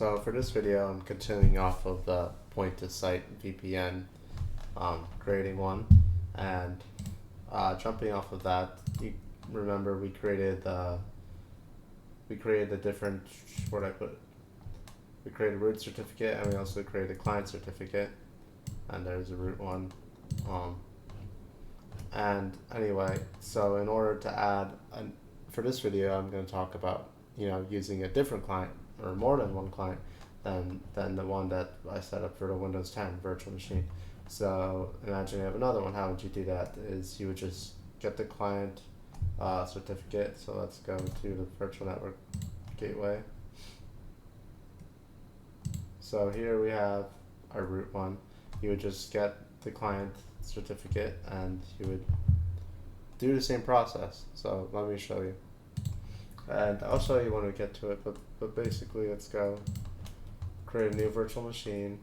So for this video, I'm continuing off of the point-to-site VPN, creating one, and jumping off of that. You remember we created the different, where I put it? We created a root certificate, and we also created a client certificate, and there's a root one. And anyway, so in order to add, for this video, I'm going to talk about using a different client or more than one client than the one that I set up for the Windows 10 virtual machine. So imagine you have another one. How would you do that? Is you would just get the client certificate. So let's go to the virtual network gateway. So here we have our root one. You would just get the client certificate and you would do the same process. So let me show you. And I'll show you when we get to it, but basically let's go create a new virtual machine.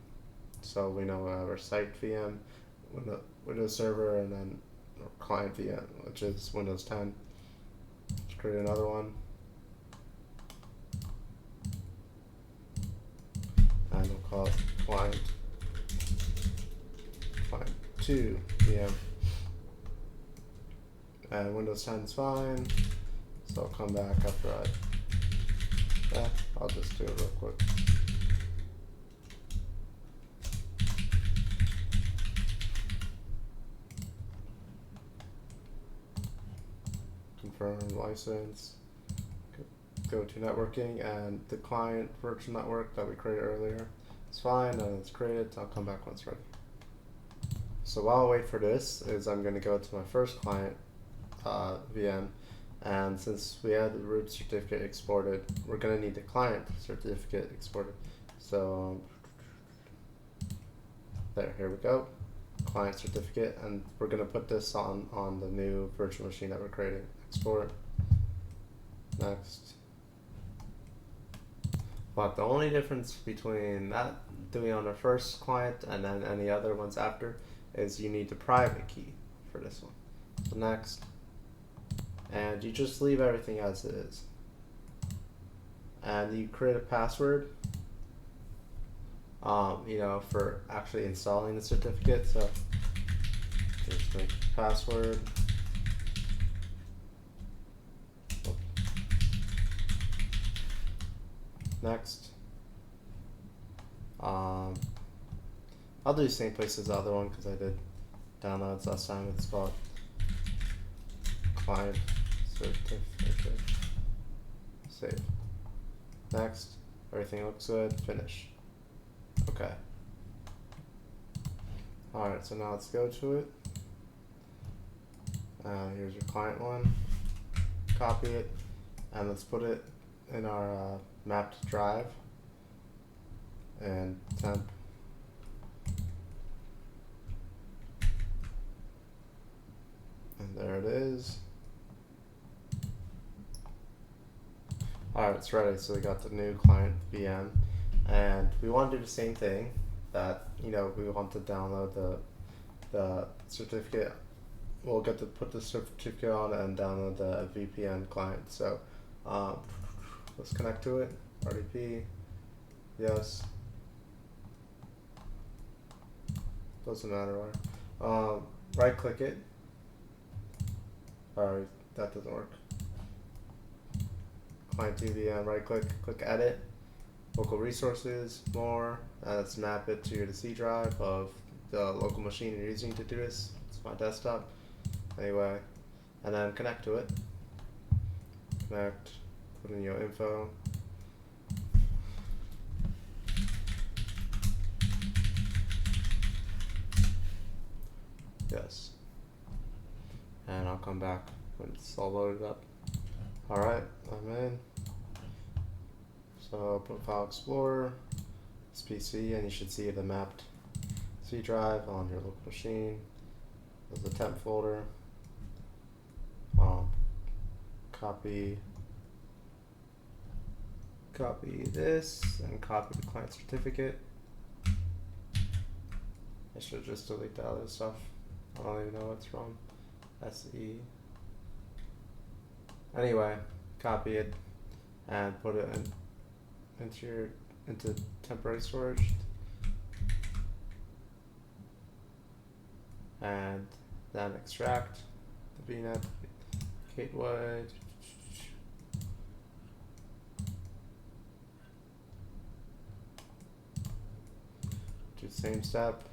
So we know our site VM, Windows Server, and then our client VM, which is Windows 10. Let's create another one. And we'll call it client 2 VM. And Windows 10 is fine. So I'll come back after I'll just do it real quick. Confirm license. Go to networking, and the client virtual network that we created earlier is fine, and it's created. I'll come back when it's ready. So while I wait for this, I'm going to go to my first client VM. And since we had the root certificate exported, we're going to need the client certificate exported. So here we go, client certificate, and we're going to put this on the new virtual machine that we're creating. Export. Next. But the only difference between that doing on the first client and then any other ones after is you need the private key for this one. So next. And you just leave everything as it is. And you create a password, for actually installing the certificate. So just make password. Next. I'll do the same place as the other one because I did downloads last time. It's called client certificate. Save. Next. Everything looks good. Finish. Okay. Alright, so now let's go to it. Here's your client one. Copy it. And let's put it in our mapped drive. And temp. And there it is. Alright, it's ready. So we got the new client VM, and we want to do the same thing. That we want to download the certificate. We'll get to put the certificate on and download the VPN client. So let's connect to it. RDP. Yes. Doesn't matter where. Right click it. Sorry, that doesn't work. Client TVM, right click, click edit, local resources, more, and let's map it to the C drive of the local machine you're using to do this. It's my desktop. Anyway, and then connect to it. Connect, put in your info. Yes. And I'll come back when it's all loaded up. Alright, I'm in. So put File Explorer, it's PC, and you should see the mapped C drive on your local machine. There's the temp folder. Copy this and copy the client certificate. I should just delete the other stuff. I don't even know what's wrong. SE. Anyway, copy it and put it into your into temporary storage, and then extract the VNet gateway. Do the same step.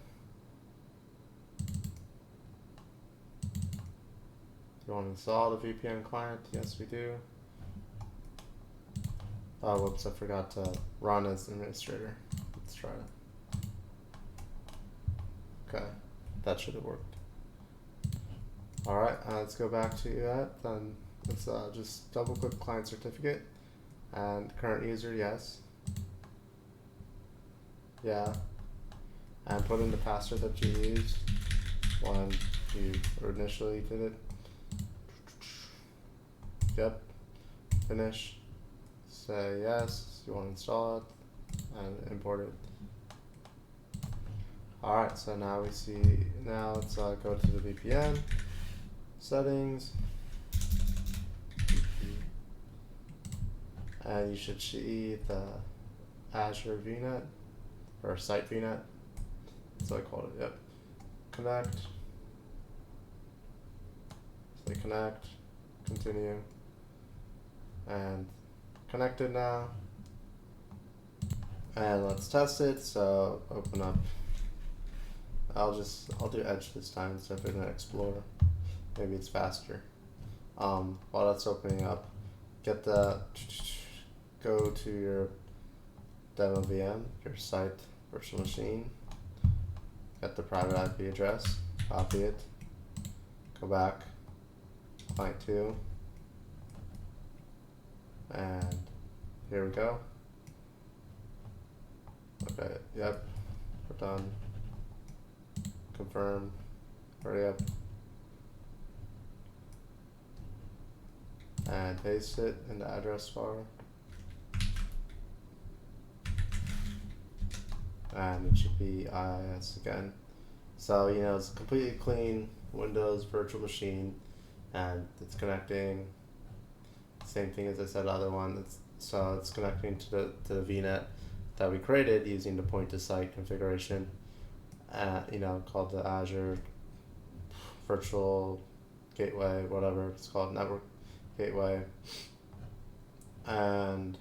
You want to install the VPN client? Yes, we do. Oh, whoops, I forgot to run as administrator. Let's try it. Okay, that should have worked. Alright, let's go back to that. Then let's just double click client certificate and current user, yes. Yeah. And put in the password that you used when you initially did it. Yep. Finish. Say yes, you want to install it, and import it. Alright, so now we see, now let's go to the VPN settings, and you should see the Azure VNet, or site VNet, that's what I called it, yep. Connect, say connect, continue, and connected now. And let's test it. So open up, I'll do Edge this time instead of Internet Explorer. Maybe it's faster. While that's opening up, go to your demo VM, your site virtual machine, get the private IP address, copy it, go back, client 2, and here we go. Okay, yep, we're done. Confirm, hurry up. And paste it in the address bar. And it should be IIS again. So, you know, it's a completely clean Windows virtual machine, and it's connecting. Same thing as I said, other one. So it's connecting to the VNet that we created using the point to site configuration, you know, called the Azure Virtual Gateway, whatever it's called, Network Gateway. And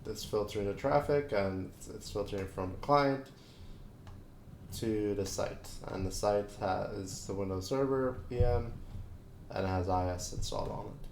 it's filtering the traffic, and it's filtering from the client to the site. And the site is the Windows Server VM, and it has IIS installed on it.